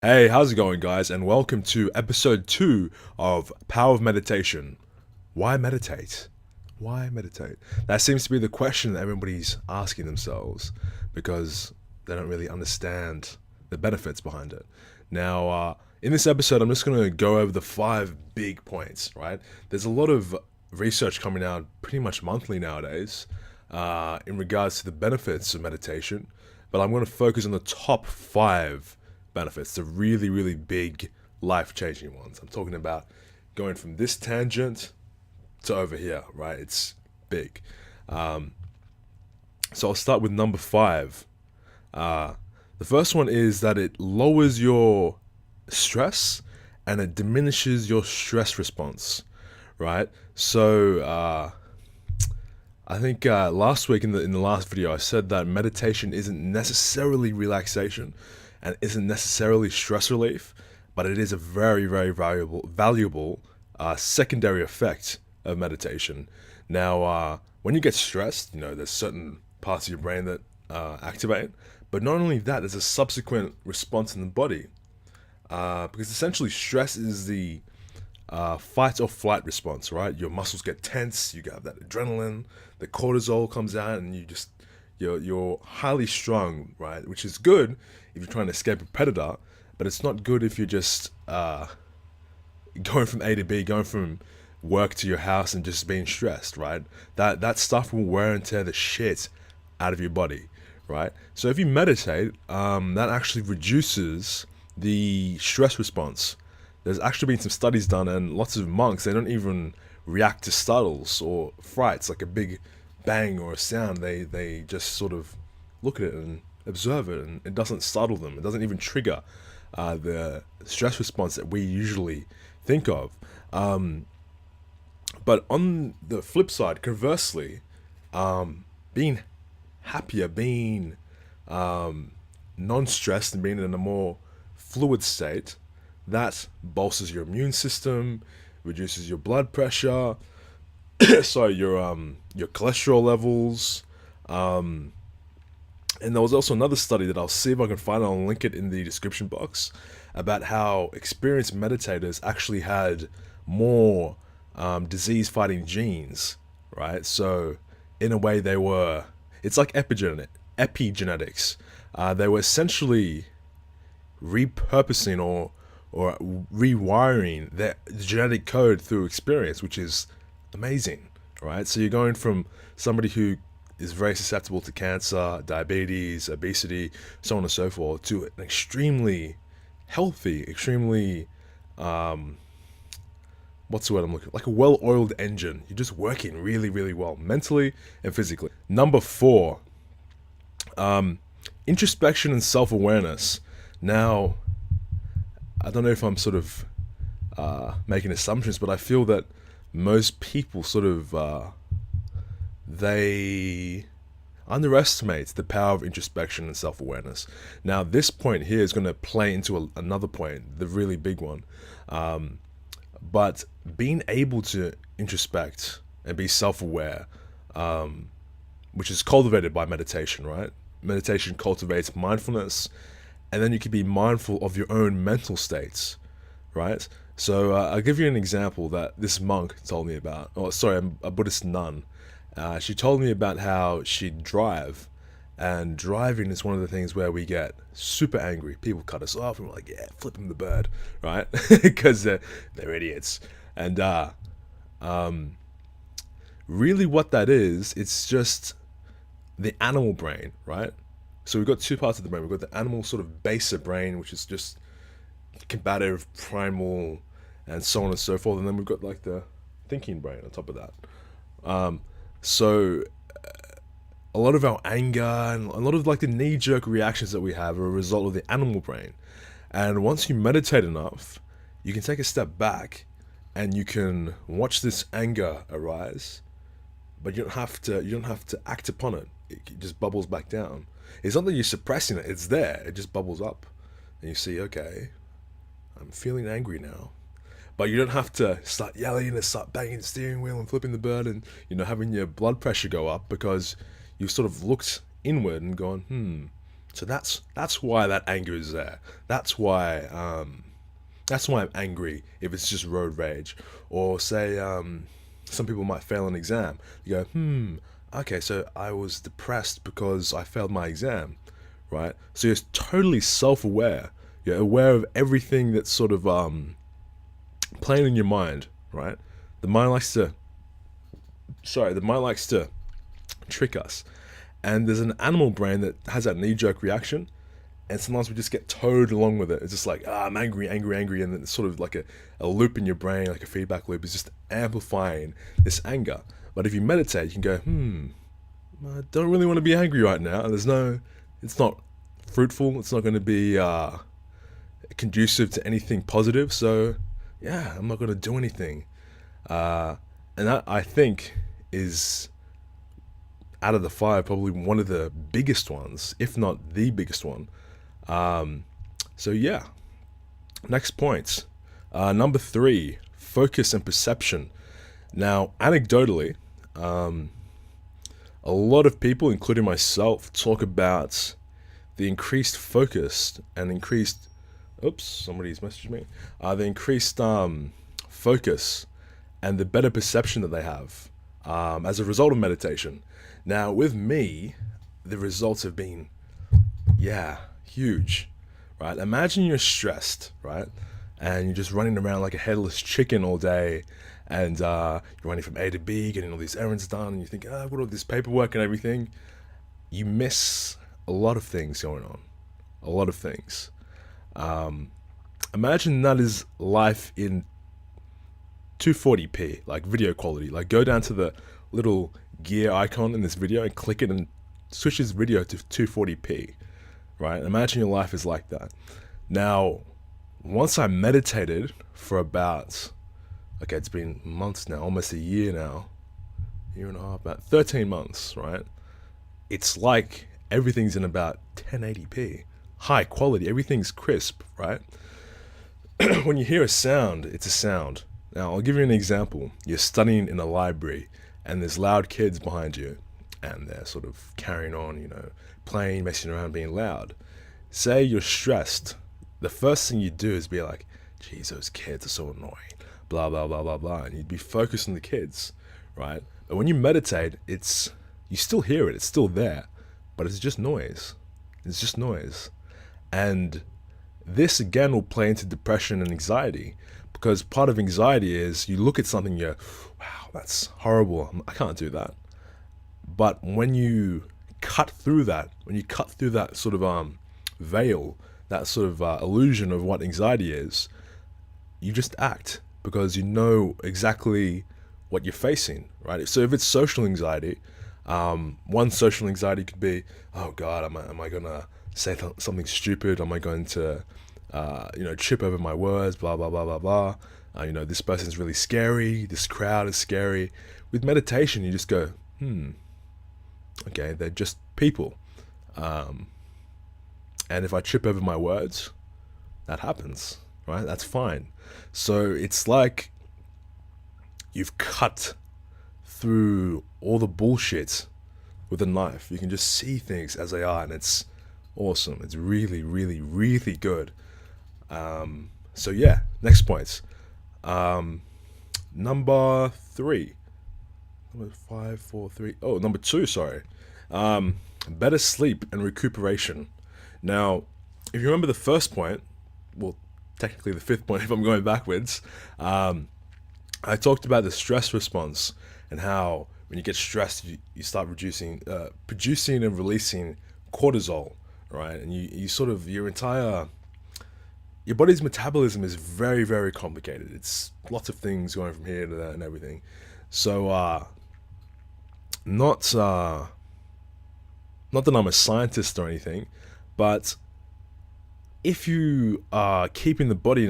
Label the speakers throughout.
Speaker 1: Hey, how's it going, guys? And welcome to episode 2 of Power of Meditation. Why meditate? Why meditate? That seems to be the question that everybody's asking themselves because they don't really understand the benefits behind it. Now, in this episode, I'm just going to go over the 5 big points, right? There's a lot of research coming out pretty much monthly nowadays in regards to the benefits of meditation, but I'm going to focus on the top 5 benefits, the really, really big life-changing ones. I'm talking about going from this tangent to over here, right? It's big. So I'll start with number 5. The first one is that it lowers your stress and it diminishes your stress response, right? So I think last week in the last video I said that meditation isn't necessarily relaxation and isn't necessarily stress relief, but it is a very, very valuable secondary effect of meditation. Now, when you get stressed, there's certain parts of your brain that activate, but not only that, there's a subsequent response in the body, because essentially stress is the fight or flight response, right? Your muscles get tense, you have that adrenaline, the cortisol comes out, and you're highly strung, right? Which is good if you're trying to escape a predator, but it's not good if you're just going from A to B, going from work to your house and just being stressed, right? That stuff will wear and tear the shit out of your body, right? So if you meditate, that actually reduces the stress response. There's actually been some studies done, and lots of monks, they don't even react to startles or frights, like a big bang or a sound. They just sort of look at it and observe it, and it doesn't startle them. It doesn't even trigger the stress response that we usually think of. But on the flip side, conversely, being happier, being non-stressed and being in a more fluid state, that bolsters your immune system, reduces your blood pressure, so your cholesterol levels. And there was also another study that I'll see if I can find it. I'll link it in the description box, about how experienced meditators actually had more disease-fighting genes, right? So in a way, it's like epigenetics. They were essentially repurposing or rewiring their genetic code through experience, which is amazing, right? So you're going from somebody who is very susceptible to cancer, diabetes, obesity, so on and so forth, to an extremely healthy, extremely what's the word I'm looking for? Like a well-oiled engine. You're just working really, really well, mentally and physically. Number 4, introspection and self-awareness. Now, I don't know if I'm sort of making assumptions, but I feel that most people sort of they underestimate the power of introspection and self-awareness. Now, this point here is going to play into another point, the really big one. But being able to introspect and be self-aware, which is cultivated by meditation, right? Meditation cultivates mindfulness, and then you can be mindful of your own mental states, right? So I'll give you an example that this monk told me about. Oh, sorry, a Buddhist nun. She told me about how she'd drive, and driving is one of the things where we get super angry. People cut us off, and we're like, yeah, flip them the bird, right? Because they're idiots. And really what that is, it's just the animal brain, right? So we've got 2 parts of the brain. We've got the animal sort of baser brain, which is just combative, primal, and so on and so forth. And then we've got like the thinking brain on top of that. So a lot of our anger and a lot of like the knee-jerk reactions that we have are a result of the animal brain. And once you meditate enough, you can take a step back and you can watch this anger arise, but you don't have to act upon it. It just bubbles back down. It's not that you're suppressing it, it's there. It just bubbles up. And you see, okay, I'm feeling angry now. But you don't have to start yelling and start banging the steering wheel and flipping the bird and, having your blood pressure go up, because you've sort of looked inward and gone, So that's why that anger is there. That's why I'm angry if it's just road rage. Or say some people might fail an exam. You go, okay, so I was depressed because I failed my exam, right? So you're totally self-aware. You're aware of everything that's sort of playing in your mind, right? The mind likes to, the mind likes to trick us. And there's an animal brain that has that knee-jerk reaction, and sometimes we just get towed along with it. It's just like, I'm angry, angry, angry, and then it's sort of like a loop in your brain, like a feedback loop, is just amplifying this anger. But if you meditate, you can go, I don't really want to be angry right now. It's not fruitful. It's not going to be conducive to anything positive. So, yeah, I'm not going to do anything. And that, I think, is out of the five, probably one of the biggest ones, if not the biggest one. So yeah, next point. Number 3, focus and perception. Now, anecdotally, a lot of people, including myself, talk about the increased focus and increased, somebody's messaged me, the increased focus and the better perception that they have as a result of meditation. Now, with me, the results have been, huge, right? Imagine you're stressed, right? And you're just running around like a headless chicken all day, and you're running from A to B, getting all these errands done, and you think, I've got all this paperwork and everything. You miss a lot of things going on. A lot of things. Imagine that is life in 240p, like video quality. Like, go down to the little gear icon in this video and click it and switch this video to 240p, right? Imagine your life is like that. Now, once I meditated for about, it's been months now, almost a year now, year and a half, about 13 months, right? It's like everything's in about 1080p, high quality, everything's crisp, right? When you hear a sound, it's a sound. Now, I'll give you an example. You're studying in a library, and there's loud kids behind you, and they're sort of carrying on, playing, messing around, being loud. Say you're stressed. The first thing you do is be like, geez, those kids are so annoying, blah, blah, blah, blah, blah. And you'd be focused on the kids, right? But when you meditate, you still hear it, it's still there, but it's just noise. It's just noise. And this, again, will play into depression and anxiety, because part of anxiety is you look at something, you're, wow, that's horrible, I can't do that. But when you cut through that, sort of veil, that sort of illusion of what anxiety is, you just act because you know exactly what you're facing, right? So if it's social anxiety, one social anxiety could be, oh God, am I gonna say something stupid? Am I going to, trip over my words, blah, blah, blah, blah, blah. This person's really scary. This crowd is scary. With meditation, you just go, okay, they're just people. And if I trip over my words, that happens, right? That's fine. So it's like you've cut through all the bullshit with a knife. You can just see things as they are, and it's awesome. It's really, really, really good. So yeah, next points. Number 3. Number 5, 4, 3. Oh, number 2, sorry. Better sleep and recuperation. Now, if you remember the first point, well, technically the 5th point if I'm going backwards, I talked about the stress response and how when you get stressed, you start producing and releasing cortisol, right? And you sort of, your body's metabolism is very, very complicated. It's lots of things going from here to that and everything. So, not that I'm a scientist or anything, but if you are keeping the body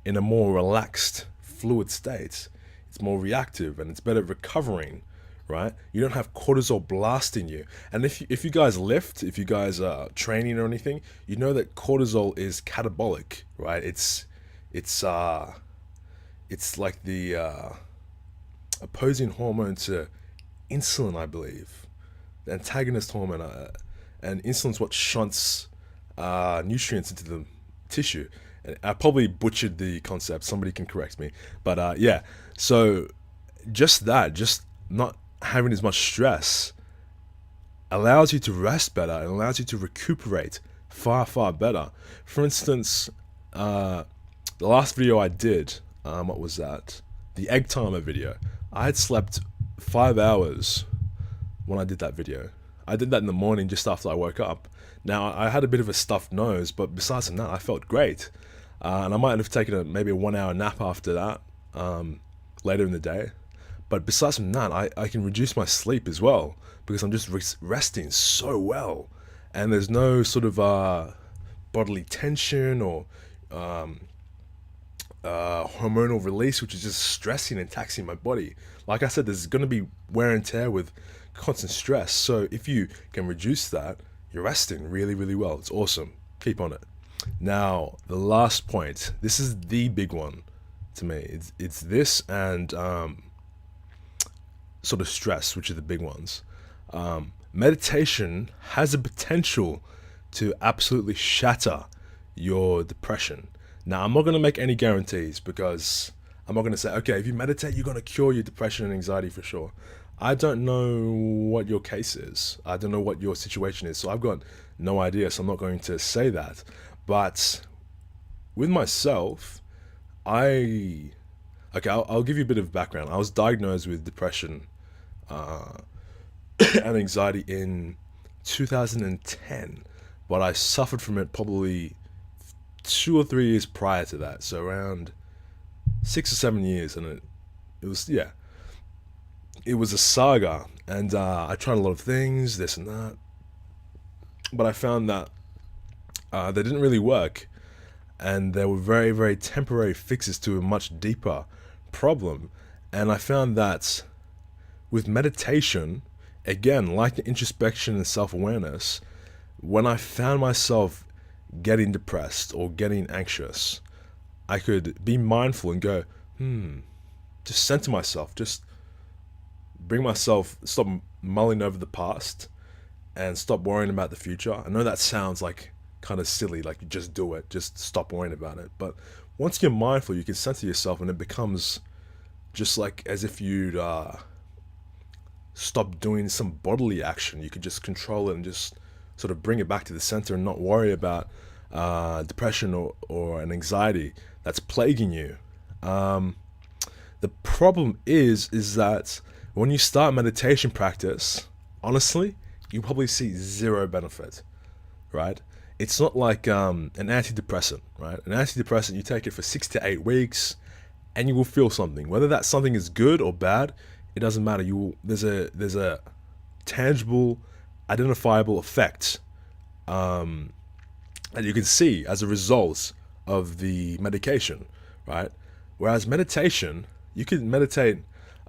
Speaker 1: in a more relaxed, fluid state, it's more reactive and it's better at recovering, right? You don't have cortisol blasting you. And if you guys lift, if you guys are training or anything, you know that cortisol is catabolic, right? It's like the opposing hormone to insulin, I believe, the antagonist hormone. and insulin's what shunts nutrients into the tissue. And I probably butchered the concept. Somebody can correct me, but yeah. So just not having as much stress allows you to rest better and allows you to recuperate far better. For instance, the last video I did, what was that? The egg timer video. I had slept 5 hours when I did that video. I did that in the morning just after I woke up. Now, I had a bit of a stuffed nose, but besides from that, I felt great. And I might have taken maybe a 1 hour nap after that, later in the day. But besides from that, I can reduce my sleep as well, because I'm just resting so well. And there's no sort of bodily tension or hormonal release, which is just stressing and taxing my body. Like I said, there's going to be wear and tear with constant stress. So if you can reduce that, you're resting really well. It's awesome. Keep on it. Now, the last point. This is the big one to me. It's this and sort of stress, which are the big ones. Meditation has a potential to absolutely shatter your depression. Now, I'm not going to make any guarantees, because I'm not going to say, okay, if you meditate, you're going to cure your depression and anxiety for sure. I don't know what your case is. I don't know what your situation is. So I've got no idea. So I'm not going to say that. But with myself, I'll give you a bit of background. I was diagnosed with depression and anxiety in 2010, but I suffered from it probably 2 or 3 years prior to that. So around 6 or 7 years, and it was a saga, and I tried a lot of things, this and that, but I found that they didn't really work, and they were very temporary fixes to a much deeper problem. And I found that with meditation, again, like the introspection and self-awareness, when I found myself getting depressed or getting anxious, I could be mindful and go, just center myself, just bring myself, stop mulling over the past and stop worrying about the future. I know that sounds like kind of silly, like you just do it, just stop worrying about it. But once you're mindful, you can center yourself, and it becomes just like as if you'd stop doing some bodily action. You could just control it and just sort of bring it back to the center and not worry about depression or an anxiety that's plaguing you. The problem is that when you start meditation practice, honestly, you probably see zero benefit, right? It's not like an antidepressant, right? An antidepressant, you take it for 6 to 8 weeks, and you will feel something. Whether that something is good or bad, it doesn't matter. There's a tangible, identifiable effect that you can see as a result of the medication, right? Whereas meditation, you can meditate.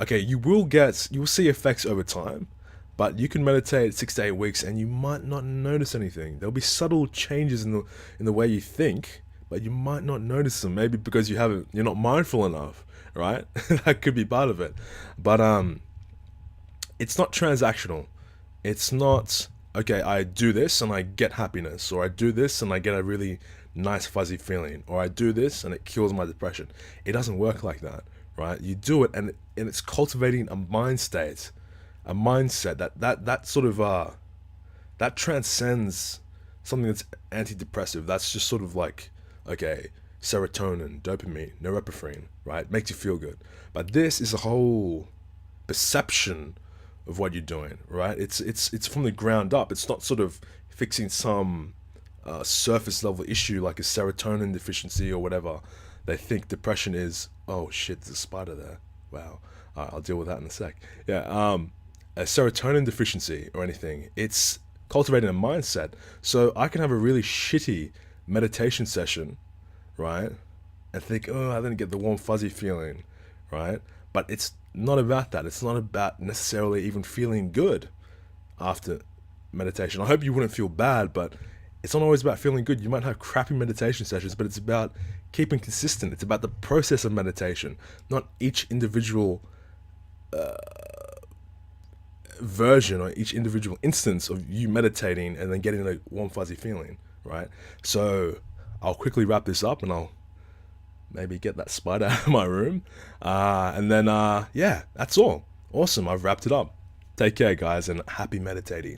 Speaker 1: Okay, you will see effects over time, but you can meditate 6 to 8 weeks and you might not notice anything. There'll be subtle changes in the way you think, but you might not notice them. Maybe because you're not mindful enough, right? That could be part of it. But it's not transactional. It's not, okay, I do this and I get happiness, or I do this and I get a really nice fuzzy feeling, or I do this and it cures my depression. It doesn't work like that, right? You do it and it's cultivating a mindset that sort of that transcends something that's antidepressive. That's just sort of like, okay, serotonin, dopamine, norepinephrine, right? Makes you feel good. But this is a whole perception of what you're doing, right? It's from the ground up. It's not sort of fixing some surface level issue like a serotonin deficiency or whatever they think depression is. Oh shit, there's a spider there. Wow. I'll deal with that in a sec. Yeah, a serotonin deficiency or anything. It's cultivating a mindset. So I can have a really shitty meditation session, right? And think, oh, I didn't get the warm fuzzy feeling, right? But it's not about that. It's not about necessarily even feeling good after meditation. I hope you wouldn't feel bad, but it's not always about feeling good. You might have crappy meditation sessions, but it's about keeping consistent. It's about the process of meditation, not each individual version or each individual instance of you meditating and then getting a warm fuzzy feeling, right? So I'll quickly wrap this up and I'll maybe get that spider out of my room. And then, yeah, that's all. Awesome. I've wrapped it up. Take care, guys, and happy meditating.